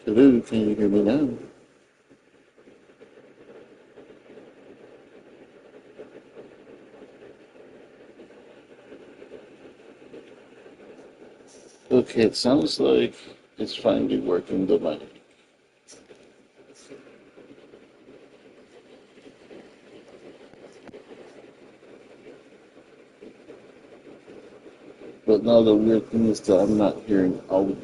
Hello, can you hear me now? Okay, it sounds like it's finally working the mic. But now the weird thing is that I'm not hearing audio.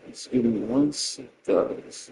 Just give me one sec, guys.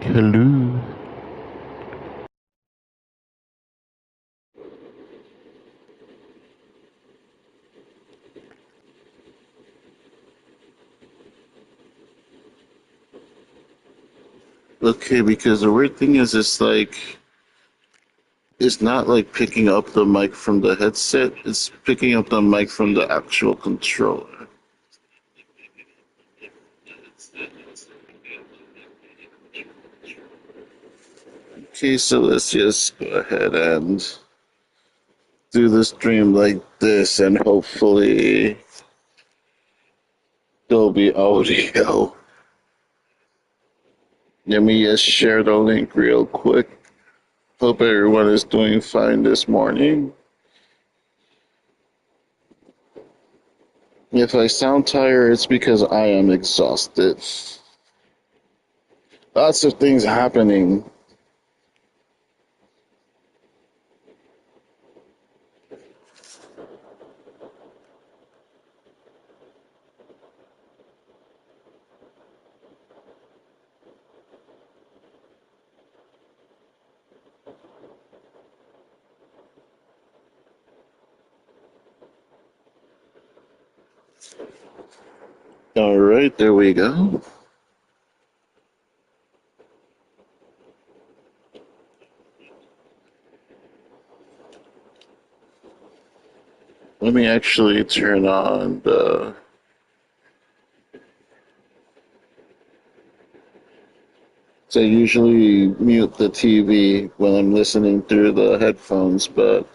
Hello. Okay, because the weird thing is, it's not like picking up the mic from the headset, it's picking up the mic from the actual controller. Okay, so let's just go ahead and do the stream like this, and hopefully there'll be audio. Let me just share the link real quick. Hope everyone is doing fine this morning. If I sound tired, it's because I am exhausted. Lots of things happening. All right, there we go. Let me actually turn on the. So I usually mute the TV when I'm listening through the headphones, but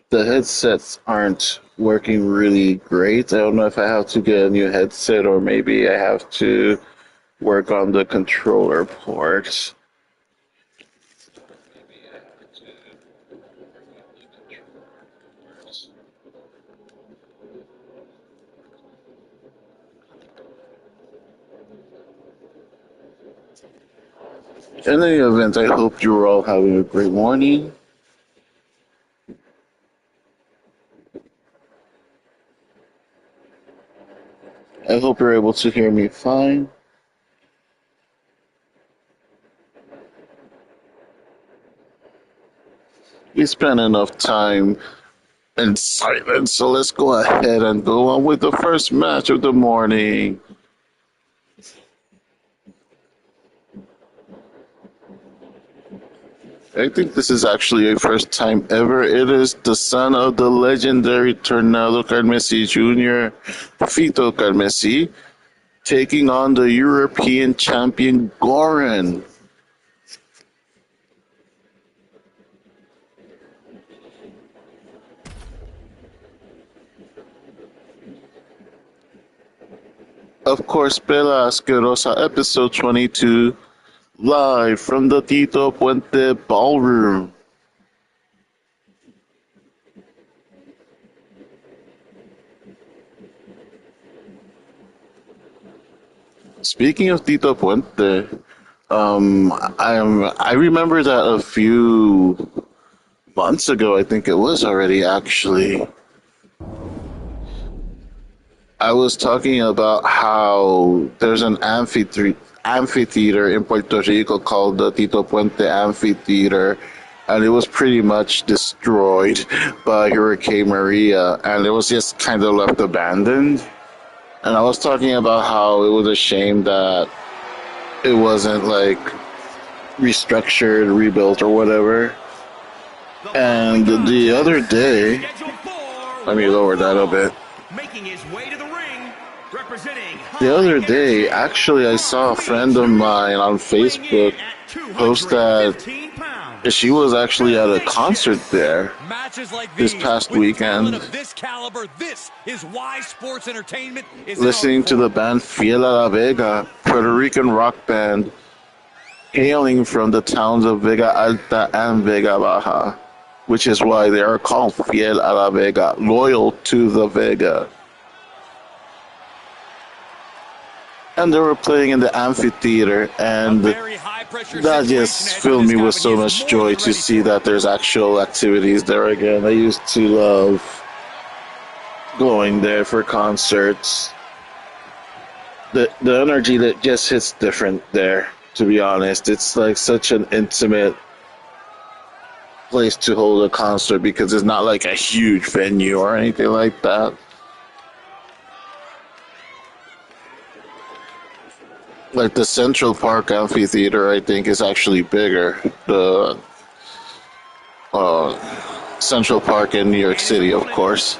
the headsets aren't working really great. I don't know if I have to get a new headset or maybe I have to work on the controller port. In any event, I hope you're all having a great morning. I hope you're able to hear me fine. We spent enough time in silence, so let's go ahead and go on with the first match of the morning. I think this is actually a first time ever. It is the son of the legendary Tornado Carmesí Jr., Fito Carmesí, taking on the European champion Goran. Of course, Pela, Asquerosa, episode 22, live from the Tito Puente Ballroom. Speaking of Tito Puente, I remember that a few months ago, I think it was already actually, I was talking about how there's an amphitheater in Puerto Rico called the Tito Puente Amphitheater, and it was pretty much destroyed by Hurricane Maria, and it was just kind of left abandoned. And I was talking about how it was a shame that it wasn't like restructured, rebuilt, or whatever. And the other day, let me lower that a bit. The other day, actually, I saw a friend of mine on Facebook post that she was actually at a concert there this past weekend, listening to the band Fiel a la Vega, Puerto Rican rock band hailing from the towns of Vega Alta and Vega Baja, which is why they are called Fiel a la Vega, loyal to the Vega. And they were playing in the amphitheater, and that just filled me with so much joy to see that there's actual activities there again. I used to love going there for concerts. The energy that just hits different there, to be honest. It's like such an intimate place to hold a concert because it's not like a huge venue or anything like that. Like the Central Park Amphitheater, I think, is actually bigger. The Central Park in New York City, of course.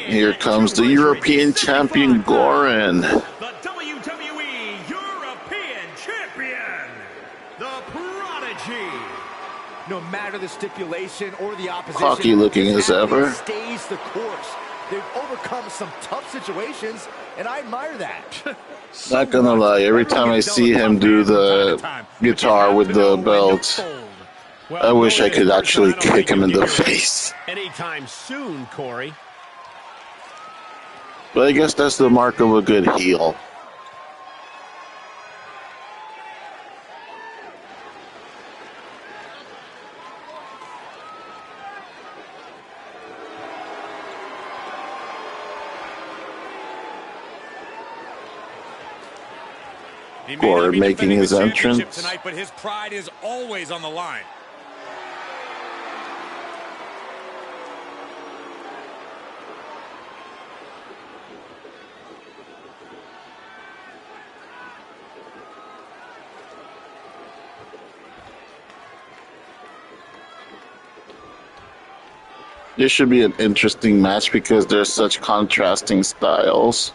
Here comes the European champion, Goran. The WWE European champion, the Prodigy. No matter the stipulation or the opposition, cocky looking as ever. Stays the course. They've overcome some tough situations, and I admire that. Not gonna lie, every time I see him do the guitar with the belt, I wish I could actually kick him in the face. Anytime soon, Corey. But I guess that's the mark of a good heel. Goran making his entrance tonight, but his pride is always on the line. This should be an interesting match because there's such contrasting styles.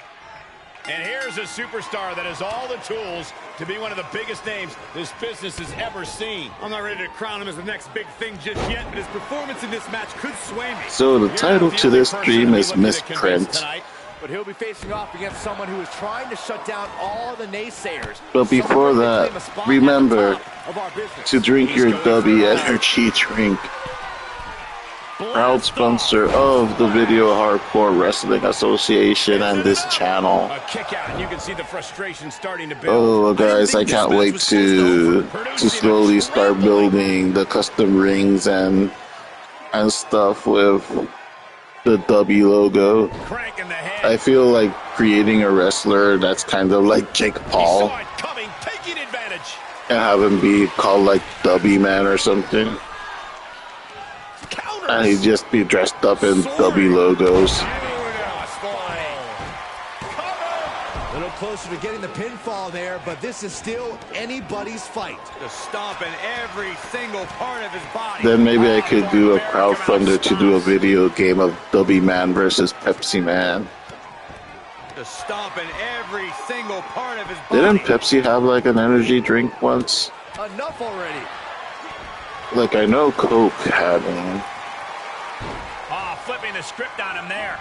And here's a superstar that has all the tools to be one of the biggest names this business has ever seen. I'm not ready to crown him as the next big thing just yet, but his performance in this match could sway me. So the title to this stream is Misprint. But he'll be facing off against someone who is trying to shut down all the naysayers. But before that, remember to drink your W energy drink. proud sponsor of the Video Hardcore Wrestling Association and this channel. A kick out, and you can see the frustration starting to build. Oh, guys, I can't wait to slowly start building the custom rings and stuff with the W logo. Crank in the head. I feel like creating a wrestler that's kind of like Jake Paul Saw it coming, taking advantage. and have him be called like W Man or something. Counters. And he'd just be dressed up in W logos. A little closer to getting the pinfall there, but this is still anybody's fight. Just stomping every single part of his body. Then maybe I could do a crowdfunder to do a video game of W Man versus Pepsi Man. Just stomping every single part of his body. Didn't Pepsi have like an energy drink once? Enough already. Like I know Coke had one. Oh, flipping the script on him there.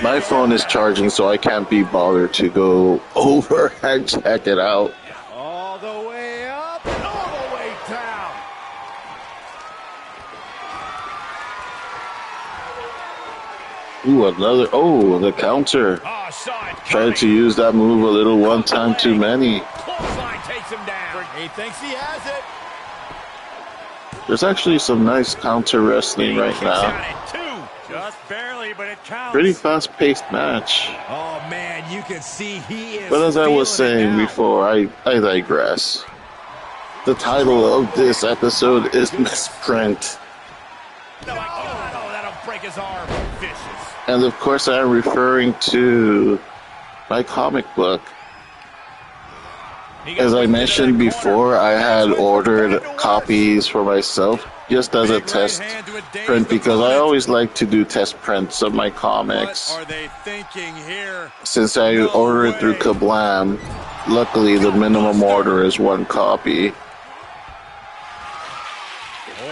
My phone is charging, so I can't be bothered to go over and check it out. All the way up and all the way down. Ooh, another. Oh, the counter. Oh, saw it Tried to use that move a little one time too many. Clothesline takes him down. He thinks he has it. There's actually some nice counter wrestling right Kicks now. out at two. Just barely, but it counts. Pretty fast-paced match. Oh, man, you can see he is. But as I was feeling it saying now. before, I digress. The title of this episode is Misprint. No, that'll break his arm. Vicious. And of course I'm referring to my comic book. As I mentioned before, I had ordered copies for myself just as a test print because I always like to do test prints of my comics. What are they thinking here? Since I ordered through Kablam, luckily the minimum order is 1 copy.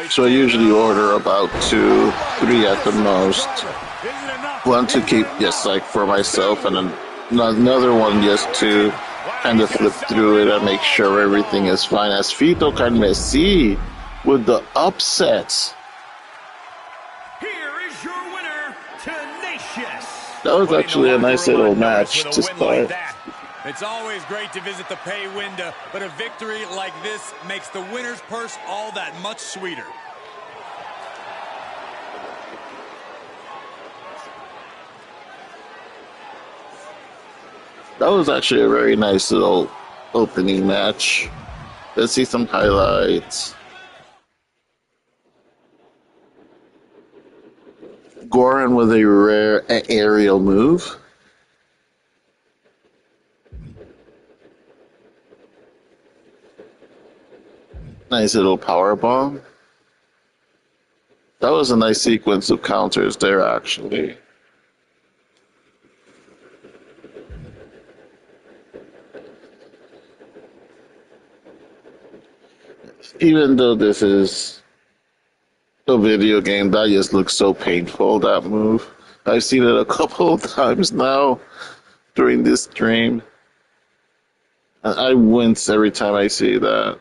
So I usually order about 2, 3 at the most. One to keep just like for myself and then another one just to kind of flip through it and make sure everything is fine. As Fito Carmesí with the upsets. Here is your winner, Tenacious. That was actually a nice little match to start. It's always great to visit the pay window, but a victory like this makes the winner's purse all that much sweeter. That was actually a very nice little opening match. Let's see some highlights. Goran with a rare aerial move. Nice little power bomb. That was a nice sequence of counters there, actually. Even though this is a video game, that just looks so painful, that move. I've seen it a couple of times now during this stream. And I wince every time I see that.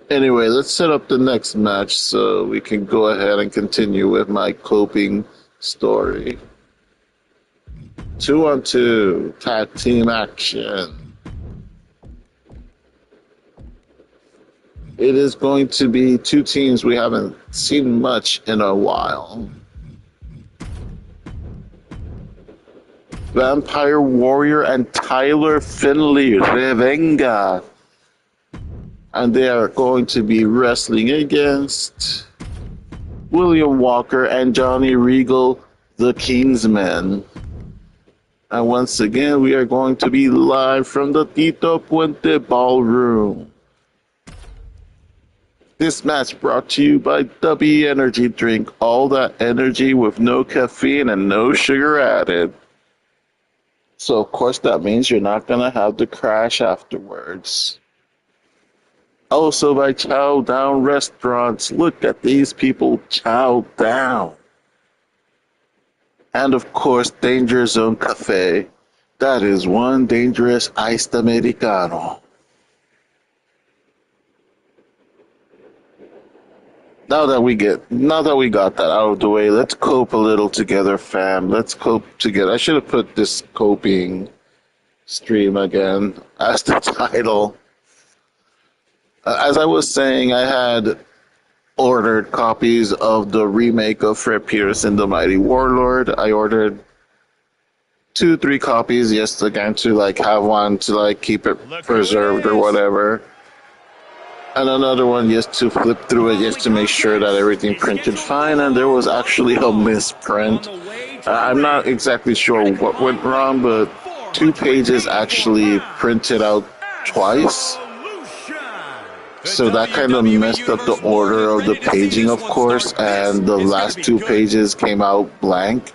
Anyway, let's set up the next match so we can go ahead and continue with my coping story. 2-on-2 tag team action. It is going to be 2 teams we haven't seen much in a while. Vampire Warrior and Tyler Finley, Revenga. And they are going to be wrestling against William Walker and Johnny Regal, the Kingsmen. And once again, we are going to be live from the Tito Puente Ballroom. This match brought to you by W Energy Drink. All that energy with no caffeine and no sugar added. So, of course, that means you're not going to have to crash afterwards. Also by Chow Down Restaurants. Look at these people chow down. And of course, Danger Zone Cafe. That is one dangerous iced Americano. Now that we got that out of the way, let's cope a little together, fam. Let's cope together. I should have put this coping stream again as the title. As I was saying, I had ordered copies of the remake of Fred Peterson, The Mighty Warlord. I ordered 2, 3 copies just again to like have one to like keep it preserved or whatever. And another one just to flip through it just to make sure that everything printed fine, and there was actually a misprint. I'm not exactly sure what went wrong, but 2 pages actually printed out twice. So that kind of messed up the order of the paging, of course, and the last 2 pages came out blank.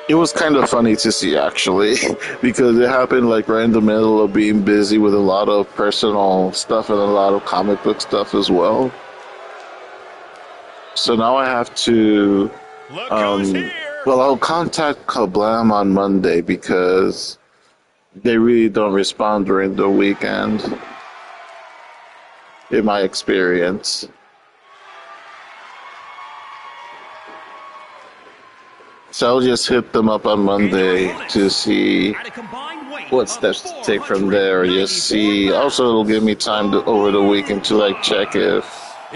It was kind of funny to see, actually, because it happened like right in the middle of being busy with a lot of personal stuff and a lot of comic book stuff as well. So now I have to, well, I'll contact Kablam on Monday because they really don't respond during the weekend, in my experience. So I'll just hit them up on Monday to see what steps to take from there. Just see. Also, it'll give me time to, over the weekend to like check if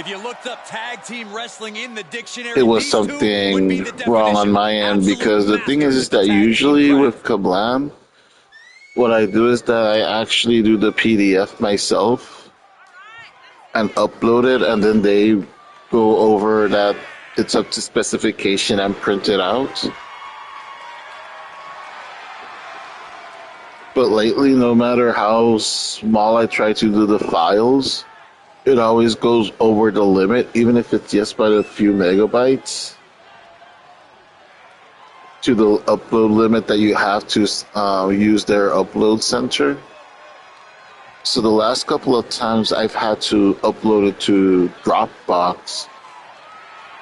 you looked up tag team wrestling in the dictionary, it was something wrong on my end. Because the thing is that usually with Kablam, what I do is that I actually do the PDF myself and upload it, and then they go over that it's up to specification and print it out. But lately, no matter how small I try to do the files, it always goes over the limit, even if it's just by a few megabytes, to the upload limit that you have to use their upload center. So the last couple of times I've had to upload it to Dropbox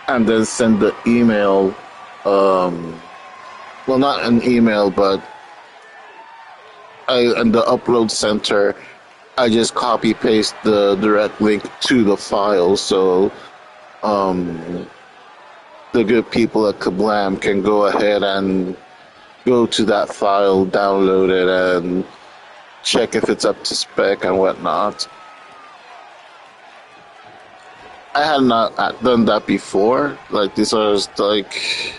and then send the email, well, not an email, but in the upload center, I just copy paste the direct link to the file, so the good people at Kablam can go ahead and go to that file, download it, and check if it's up to spec and whatnot. I had not done that before. Like, these are like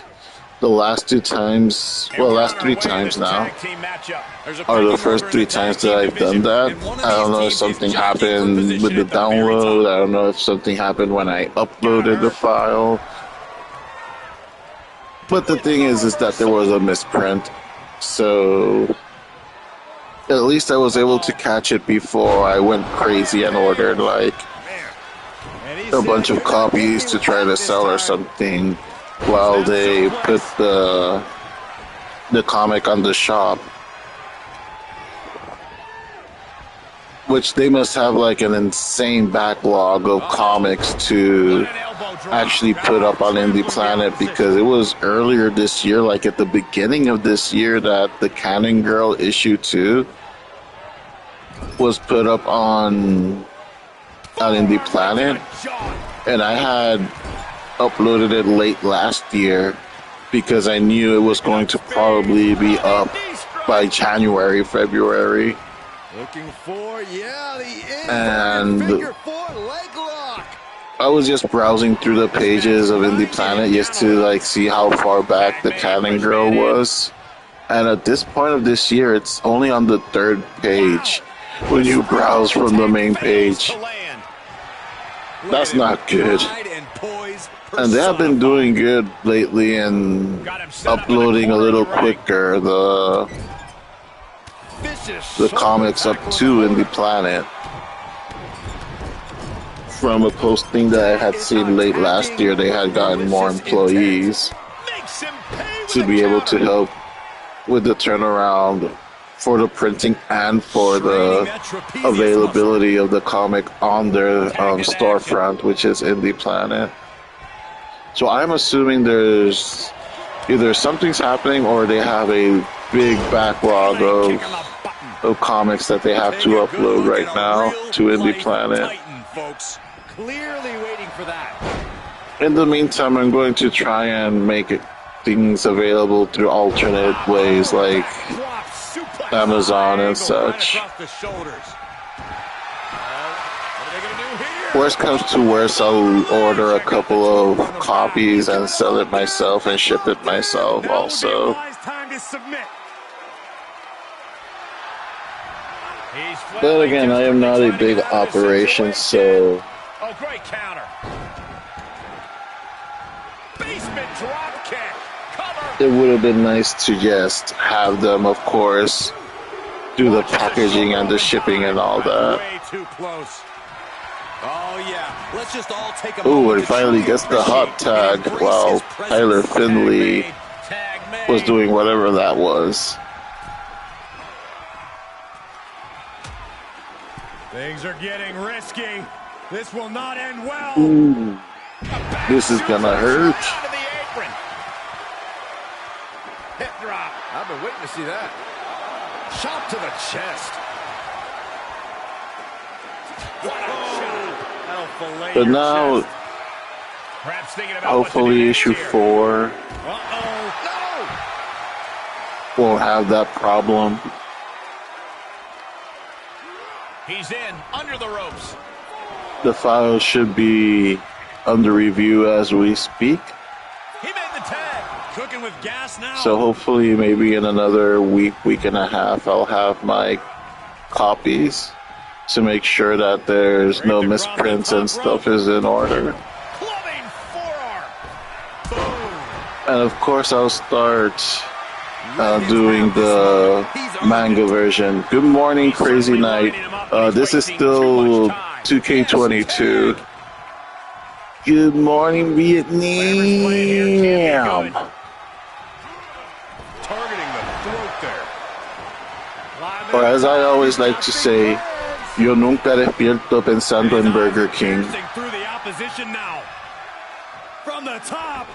the last 2 times, well, last 3 times now, are the first 3 times that I've done that. I don't know if something happened with the download. I don't know if something happened when I uploaded the file. But the thing is that there was a misprint. So at least I was able to catch it before I went crazy and ordered like a bunch of copies to try to sell or something while they put the comic on the shop, which they must have like an insane backlog of comics to actually put up on Indie Planet, because it was earlier this year, like at the beginning of this year, that the Cannon Girl issue 2 was put up on Indie Planet, and I had uploaded it late last year because I knew it was going to probably be up by January, February. Looking for, yeah, the and figure 4 leg lock. I was just browsing through the pages of Indie Planet just to like see how far back the Cannon Girl was, and at this point of this year, it's only on the 3rd page when you browse from the main page. That's not good. And they have been doing good lately in uploading a little quicker the comics up to Indie Planet. From a posting that I had seen late last year, they had gotten more employees to be able to help with the turnaround for the printing and for the availability of the comic on their storefront, which is Indie Planet. So I'm assuming there's either something's happening or they have a big backlog of comics that they have to upload right now to Indie Planet. Clearly for that. In the meantime, I'm going to try and make things available through alternate ways like Drop suplex. Amazon and Angle such. Right across the shoulders. What are they going to do here? Worst comes to worst, I'll order a couple of copies and sell it myself and ship it myself Now would be a also. wise time to submit. He's But again, I am not a trying to big get out of this operation, situation. so Oh, great counter. Basement drop kick. Cover. it would have been nice to just have them, of course, do the packaging and the shipping and all that. Way too close. Oh yeah, let's just all take a Ooh, moment and to finally truly gets the hot appreciate and tag embrace while his presence. Tyler Finley Tag made. was doing whatever that was. Things are getting risky. This will not end well. Ooh, this is gonna hurt. Onto the apron. Hip drop. I've been waiting to see that. Chop to the chest. What a shot. That'll fillet But your now, chest. Perhaps thinking about what to do hopefully, next issue here. 4 No! won't have that problem. He's in, under the ropes. The file should be under review as we speak. He made the tag. Cooking with gas now. So hopefully maybe in another week and a half, I'll have my copies to make sure that there's no misprints and stuff is in order. Clubbing forearm. Boom. And of course I'll start doing the manga version. Good morning, Crazy Night. This is still 2K22. Good morning, Vietnam. Targeting the throat there. Or as I always like to say, yo nunca despierto pensando en Burger King. Piercing through the opposition now. From the top.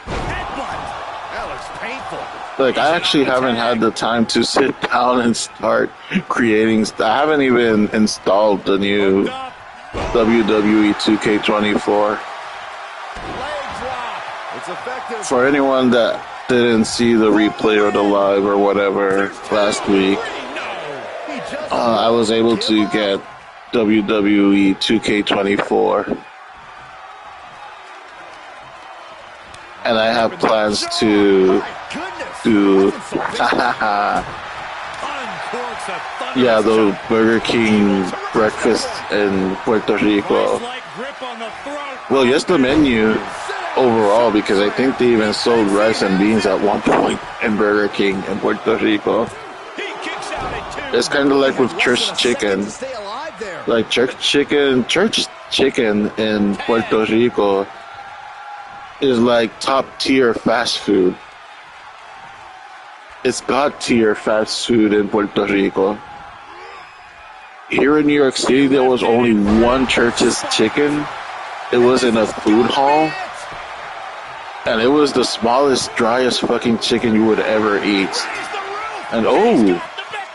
Headbutt. That looks painful. Like, I actually haven't had the time to sit down and start creating. I haven't even installed the new Up. WWE 2K24. Leg drop. It's effective. For anyone that didn't see the replay or the live or whatever last week, He just I was able to get WWE 2K24. And I have plans to goodness. do, Uncorks a thunder. yeah, the Burger King breakfast in Puerto Rico. Christ-like grip on the throat. Well, just the menu overall, because I think they even sold rice and beans at one point in Burger King in Puerto Rico. He kicks out at two. It's kind of like with church chicken. Stay alive there. Like church chicken in Puerto Rico is like top tier fast food. It's God tier fast food in Puerto Rico. Here in New York City, there was only one Church's Chicken. It was in a food hall, and it was the smallest, driest fucking chicken you would ever eat. And oh,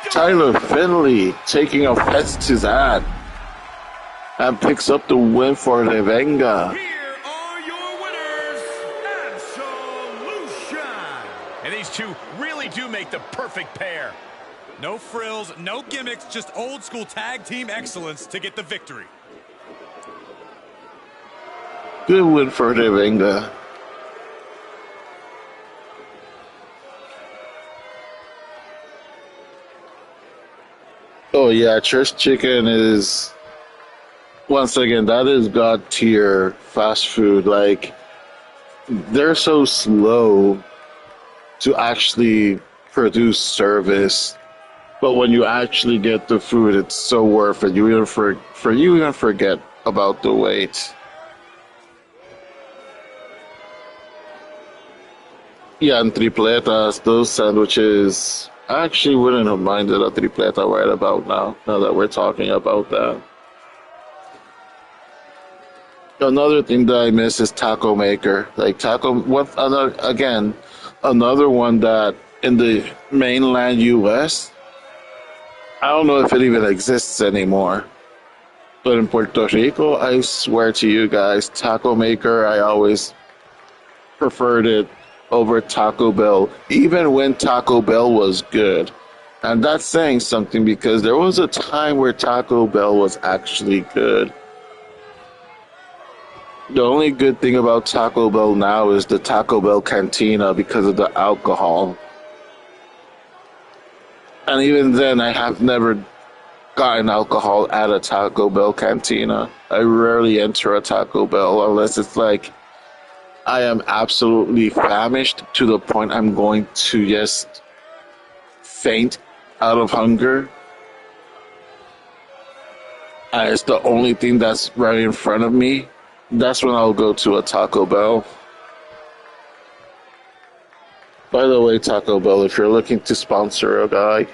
Tyler Finley taking offense to that and picks up the win for Revenga. Here are your winners. Absolution. And these two really do make the perfect pair. No frills, no gimmicks, just old school tag team excellence to get the victory. Good win for Revenga. Oh yeah, Church Chicken is, once again, that is God tier fast food. Like, they're so slow to actually produce service, but when you actually get the food, it's so worth it. You even forget about the wait. Yeah, and tripletas, those sandwiches. I actually wouldn't have minded a tripleta right about now that we're talking about that. Another thing that I miss is Taco Maker. Like another one that in the mainland US, I don't know if it even exists anymore. But in Puerto Rico, I swear to you guys, Taco Maker, I always preferred it over Taco Bell, even when Taco Bell was good. And that's saying something because there was a time where Taco Bell was actually good. The only good thing about Taco Bell now is the Taco Bell Cantina because of the alcohol. And even then, I have never gotten alcohol at a Taco Bell Cantina. I rarely enter a Taco Bell unless it's like I am absolutely famished to the point I'm going to just faint out of hunger. And it's the only thing that's right in front of me. That's when I'll go to a Taco Bell. By the way, Taco Bell, if you're looking to sponsor a guy,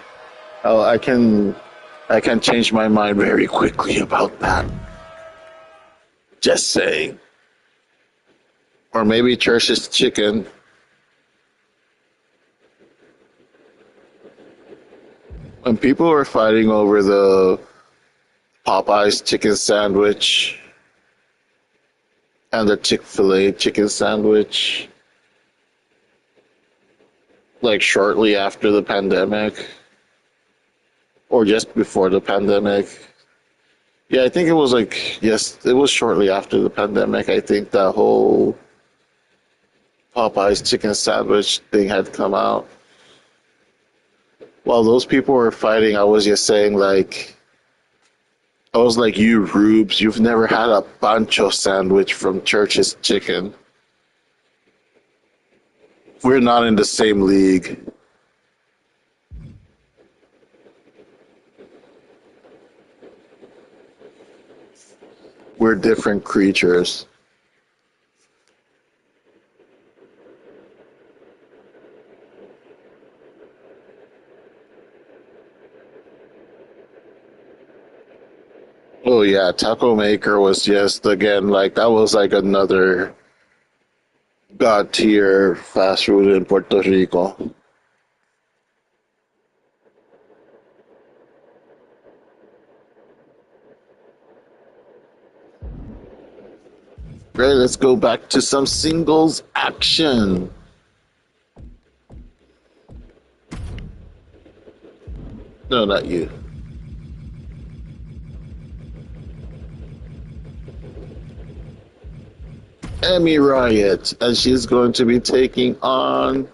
I can change my mind very quickly about that. Just saying. Or maybe Church's Chicken. When people were fighting over the Popeyes chicken sandwich and the Chick-fil-A chicken sandwich, like shortly after the pandemic, or just before the pandemic. Yeah, I think it was it was shortly after the pandemic. I think that whole Popeyes chicken sandwich thing had come out. While those people were fighting, I was just saying, I was like, you rubes, you've never had a pancho sandwich from Church's Chicken. We're not in the same league. We're different creatures. Oh yeah, Taco Maker was just again that was like another god tier fast food in Puerto Rico. Right, let's go back to some singles action. No, not you. Emmy Riot, and she's going to be taking on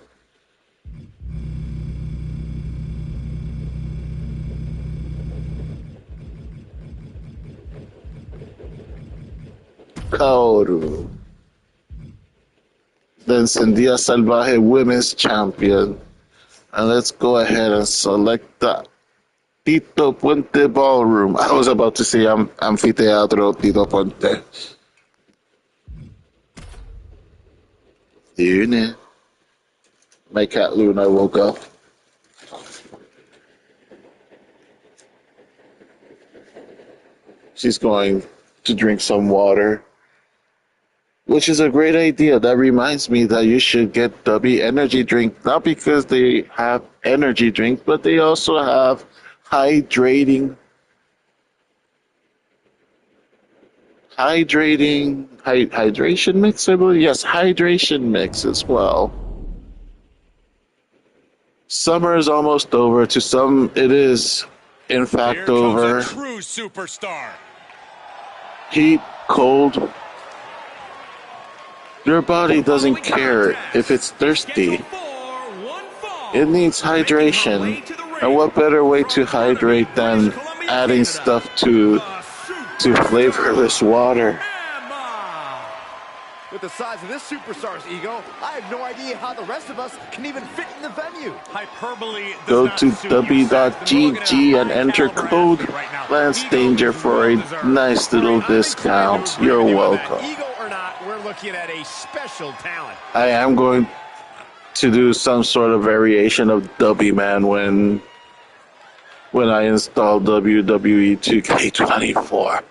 Kaoru, the Encendida Salvaje Women's Champion. And let's go ahead and select the Tito Puente Ballroom. I was about to say Amphitheatro Tito Puente. Yun. My cat Luna woke up. She's going to drink some water, which is a great idea. That reminds me that you should get W Energy Drink, not because they have energy drink, but they also have hydration mix, I believe. Yes, hydration mix as well. Summer is almost over. To some, it is, in fact, Here over. comes a true superstar. Heat, cold. Your body doesn't care if it's thirsty. It needs hydration. And what better way to hydrate than adding stuff to flavorless water? With the size of this superstar's ego, I have no idea how the rest of us can even fit in the venue. Hyperbole. Go to w.gg and enter code Lance Danger for a nice little discount. You're welcome. Ego or not, we're looking at a special talent. I am going to do some sort of variation of W Man when I install WWE 2K24.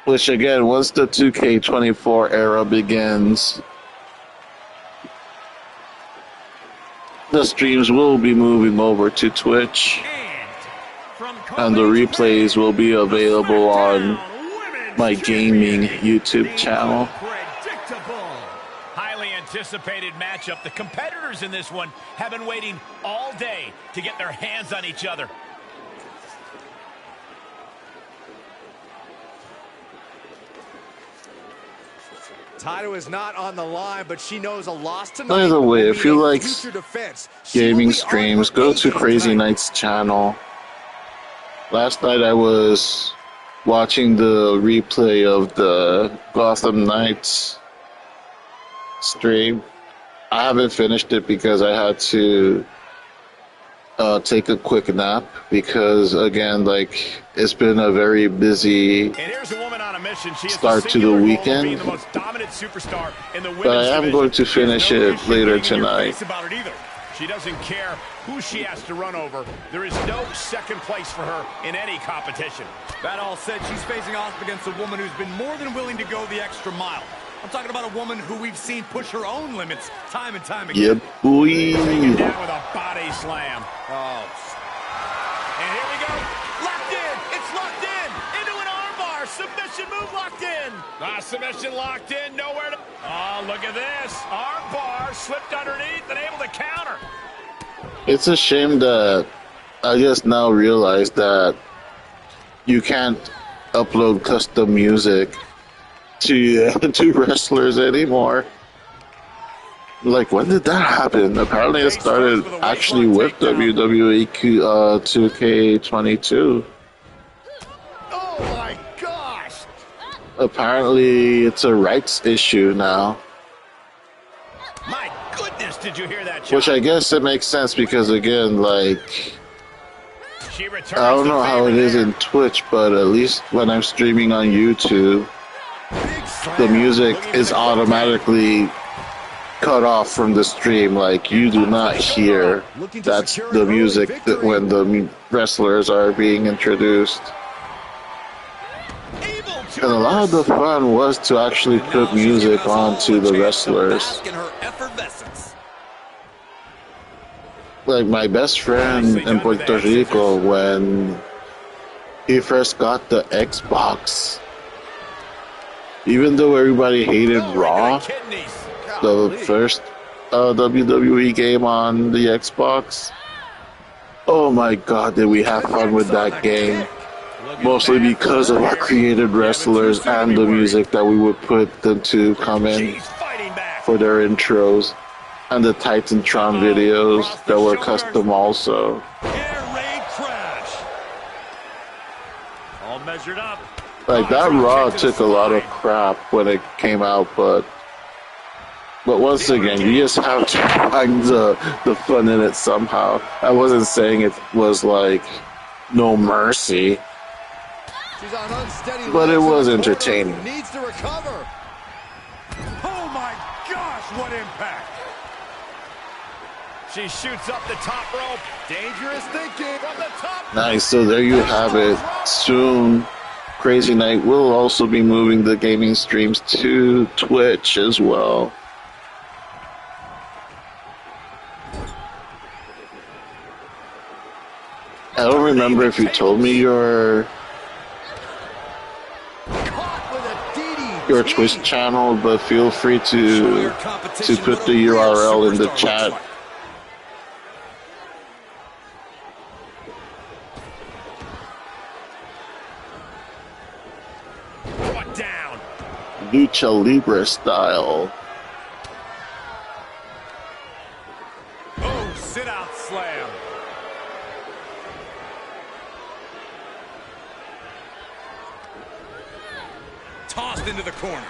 Which again, once the 2K24 era begins, the streams will be moving over to Twitch. And from and the replays will be available on my gaming YouTube channel. Highly anticipated matchup. The competitors in this one have been waiting all day to get their hands on each other. Title is not on the line, but she knows a loss tonight. By the way, if you like defense. gaming streams, go to Crazy Knight's channel. Last night I was watching the replay of the Gotham Knights stream. I haven't finished it because I had to take a quick nap because, again, like, it's been a very busy And here's a woman on a mission. She start to the weekend. the most dominant superstar in the But I am going to finish it later tonight. She doesn't care who she has to run over. There is no second place for her in any competition. That all said, she's facing off against a woman who's been more than willing to go the extra mile. I'm talking about a woman who we've seen push her own limits time and time again. Yep, boy. Taken down with a body slam. Oh. And here we go. Locked in. It's locked in. Into an armbar. Submission move locked in. Submission locked in. Nowhere to... Oh, look at this. Armbar slipped underneath and able to counter. It's a shame that I just now realized that you can't upload custom music to wrestlers anymore. Like, when did that happen? Apparently it started actually with WWE 2K22. Oh my gosh! Apparently it's a rights issue now. My goodness, did you hear that, John? Which I guess it makes sense because, again, like, She returns I don't know the how it favor is there. in Twitch, but at least when I'm streaming on YouTube, the music is automatically cut off from the stream. Like, you do not hear that's the music that when the wrestlers are being introduced. Able to And a lot of the fun was to actually put music onto the wrestlers. In her effervescence. Like, my best friend in Puerto Rico, when he first got the Xbox, even though everybody hated Raw, kidneys. the first WWE game on the Xbox, oh my god, did we have fun with that game. Mostly because of our created wrestlers and the music that we would put them to come in She's fighting back. for their intros. And the Titantron videos that were custom also. Air raid crash. All measured up. Like, that Raw took a lot of crap when it came out, but once again, you just have to find the fun in it somehow. I wasn't saying it was like no mercy, She's on unsteady but it legs was in the corner. entertaining. Needs to recover. Oh my gosh, what impact. She shoots up the top rope. Dangerous thinking from the top. Nice, so there you have it. Soon, Crazy Night will also be moving the gaming streams to Twitch as well. I don't remember if you told me your Caught with a DDT. your Twitch channel, but feel free to put the URL in the chat. Brought down. Lucha Libre style. Oh, sit out slam. Tossed into the corner.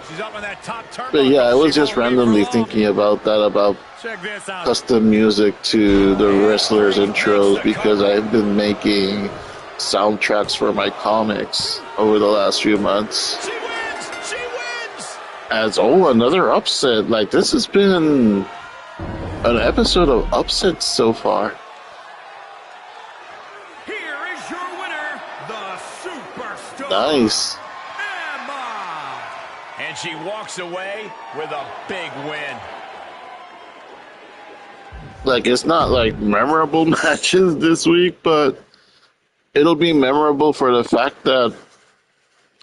She's up on that top turnbuckle. But yeah, I was She just won't leave her randomly alone. thinking about that, about Check this out. custom music to the wrestlers' intros, because I've been making soundtracks for my comics over the last few months. She wins. She wins. As another upset. Like, this has been an episode of upsets so far. Here is your winner, the Superstar. Nice. Emma. And she walks away with a big win. Like, it's not like memorable matches this week, but it'll be memorable for the fact that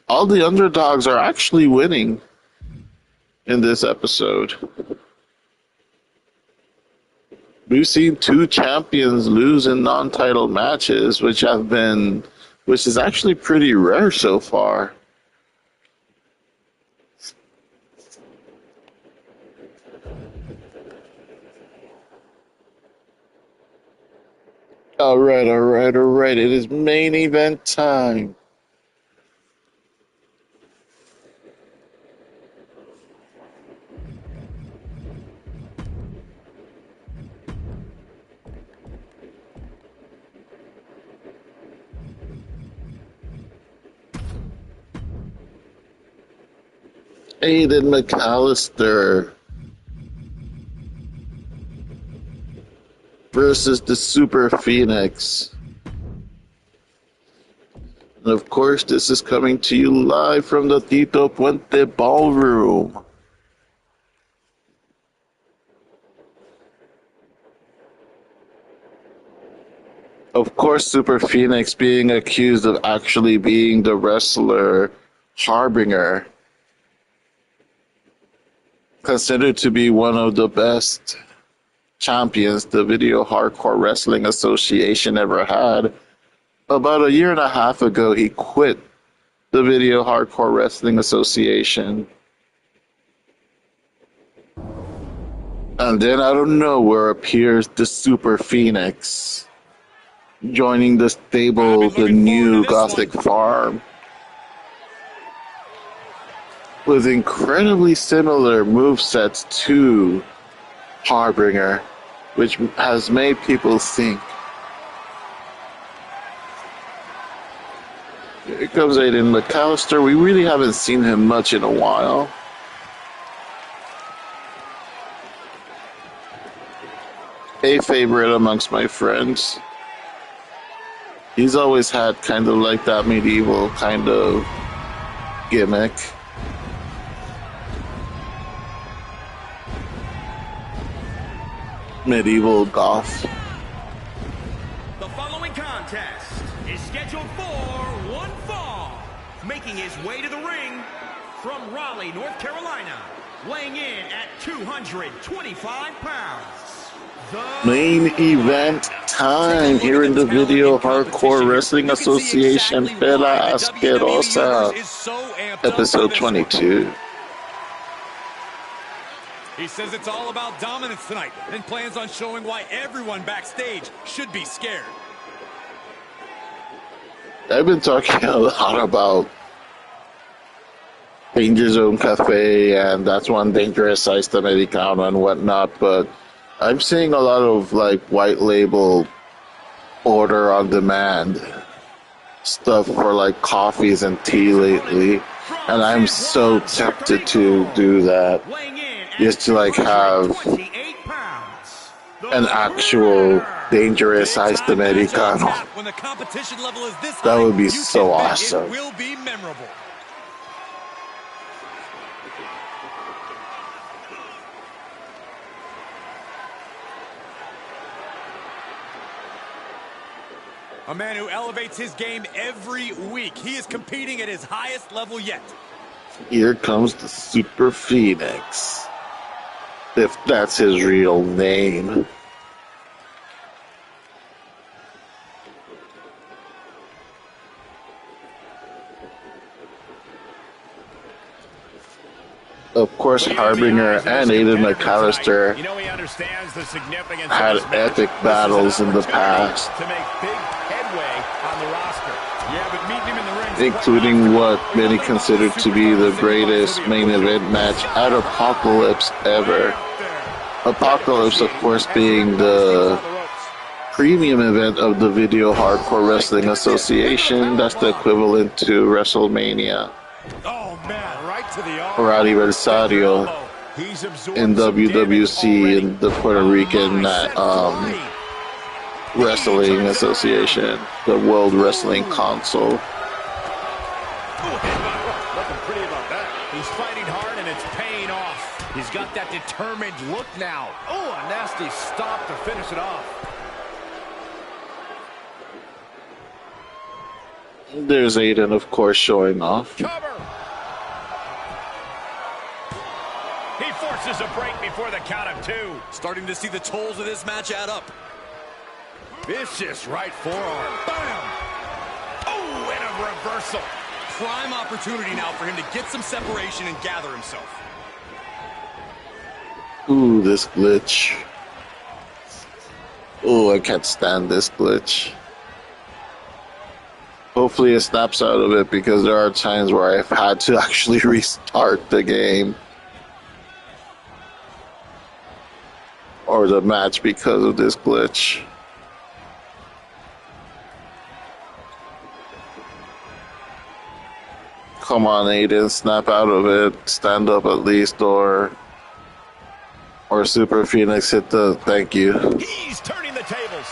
all the underdogs are actually winning in this episode. We've seen 2 champions lose in non-title matches, which is actually pretty rare so far. All right. It is main event time. Aiden McAllister versus the Super Phoenix. And of course, this is coming to you live from the Tito Puente Ballroom. Of course, Super Phoenix being accused of actually being the wrestler Harbinger, considered to be one of the best champions the Video Hardcore Wrestling Association ever had. About a year and a half ago, he quit the Video Hardcore Wrestling Association. And then out of nowhere appears the Super Phoenix, joining the stable, the new Gothic Farm, with incredibly similar movesets to Harbinger, which has made people think. Here comes Aiden McAllister. We really haven't seen him much in a while. A favorite amongst my friends. He's always had kind of like that medieval kind of gimmick. Medieval goth. The following contest is scheduled for one fall. Making his way to the ring from Raleigh, North Carolina, weighing in at 225 pounds. Main event time here in the Video Hardcore Wrestling Association Pela Asquerosa, episode 22. He says it's all about dominance tonight and plans on showing why everyone backstage should be scared. I've been talking a lot about Danger Zone Cafe, and that's one dangerous size Americano and whatnot, but I'm seeing a lot of like white label order on demand stuff for like coffees and tea lately, and I'm so tempted to do that. Just to like have an actual dangerous iced Americano. When the competition level is this That high, would be you so can bet awesome. It will be memorable. A man who elevates his game every week. He is competing at his highest level yet. Here comes the Super Phoenix, if that's his real name. Of course, Harbinger and Aiden McAllister had epic battles in the past, To make big headway on the roster. Yeah, but meeting him in the ring, including what many consider to be the greatest main event match at Apocalypse ever. Apocalypse, of course, being the premium event of the Video Hardcore Wrestling Association. That's the equivalent to WrestleMania oh man, right to the arm. or Aniversario in WWC, in the Puerto Rican Wrestling Association, the World Wrestling Council. Nothing pretty about that. He's fighting hard and it's paying off. He's got that determined look now. Oh, a nasty stop to finish it off. There's Aiden, of course, showing off. Cover. He forces a break before the count of 2. Starting to see the tolls of this match add up. Vicious right forearm. Bam! Oh, and a reversal. Prime opportunity now for him to get some separation and gather himself. Ooh, this glitch. Ooh, I can't stand this glitch. Hopefully it snaps out of it, because there are times where I've had to actually restart the game or the match because of this glitch. Come on, Aiden, snap out of it. Stand up at least, or Super Phoenix hit the thank you. He's turning the tables.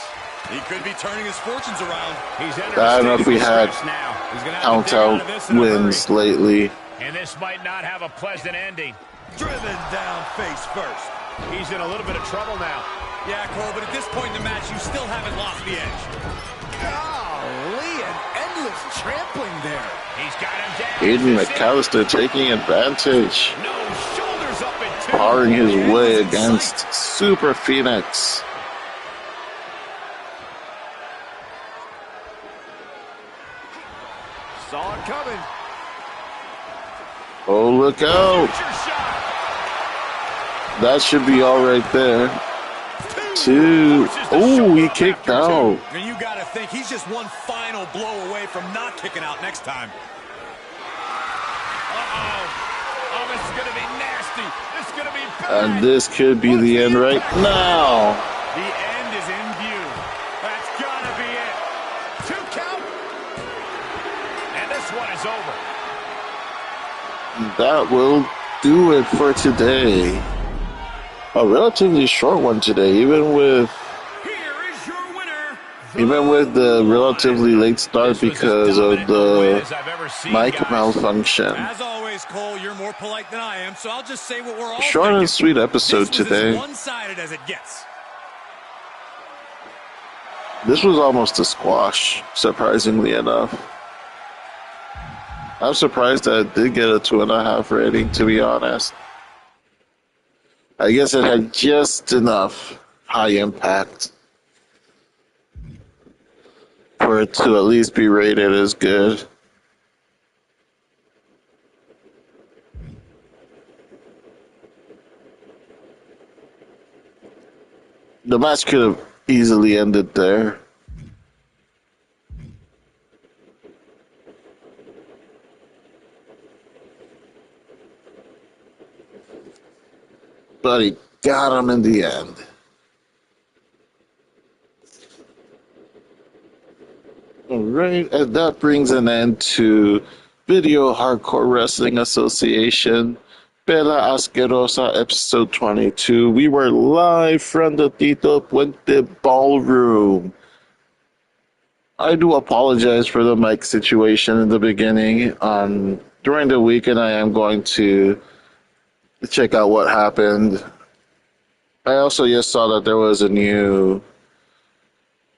He could be turning his fortunes around. He's entered I don't know if we had now. He's gonna have count to dig out out of this in a wins hurry. lately. And this might not have a pleasant ending. Driven down face first. He's in a little bit of trouble now. Yeah, Cole, but at this point in the match, you still haven't lost the edge. Golly, an endless trampling there. He's got him down. Aiden This is it. McAllister taking advantage, No, shoulders up at 2. barring his way against Super Phoenix. Saw it coming. Oh, look out. Future shot. That should be all right there. 2. Oh, he kicked out. And you got to think he's just one final blow away from not kicking out next time. Uh-oh. Oh, this is going to be nasty. This is going to be bad. And this could be the end right now. The end is in view. That's got to be it. 2 count. And this one is over. That will do it for today. A relatively short one today, even with the relatively late start because of the mic malfunction. As always, Cole, you're more polite than I am, so I'll just say what we're all Short and thinking. sweet episode This was today. as one-sided as it gets. This was almost a squash, surprisingly enough. I'm surprised that it did get a 2.5 rating, to be honest. I guess it had just enough high impact for it to at least be rated as good. The match could have easily ended there. But he got him in the end. All right, and that brings an end to Video Hardcore Wrestling Association, Pela, Asquerosa, episode 22. We were live from the Tito Puente Ballroom. I do apologize for the mic situation in the beginning. During the weekend, I am going to check out what happened. I also just saw that there was a new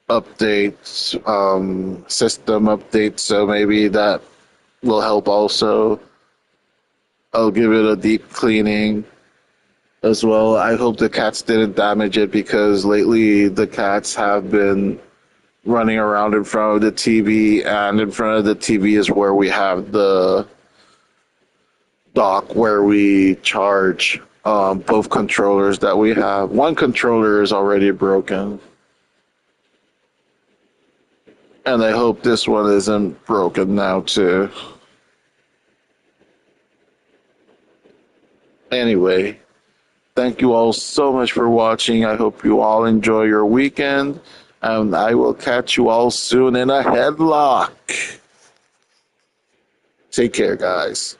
update, system update, so maybe that will help also. I'll give it a deep cleaning as well. I hope the cats didn't damage it, because lately the cats have been running around in front of the TV, and in front of the TV is where we have the dock where we charge both controllers that we have. One controller is already broken, and I hope this one isn't broken now too. Anyway, thank you all so much for watching. I hope you all enjoy your weekend, and I will catch you all soon in a headlock. Take care, guys.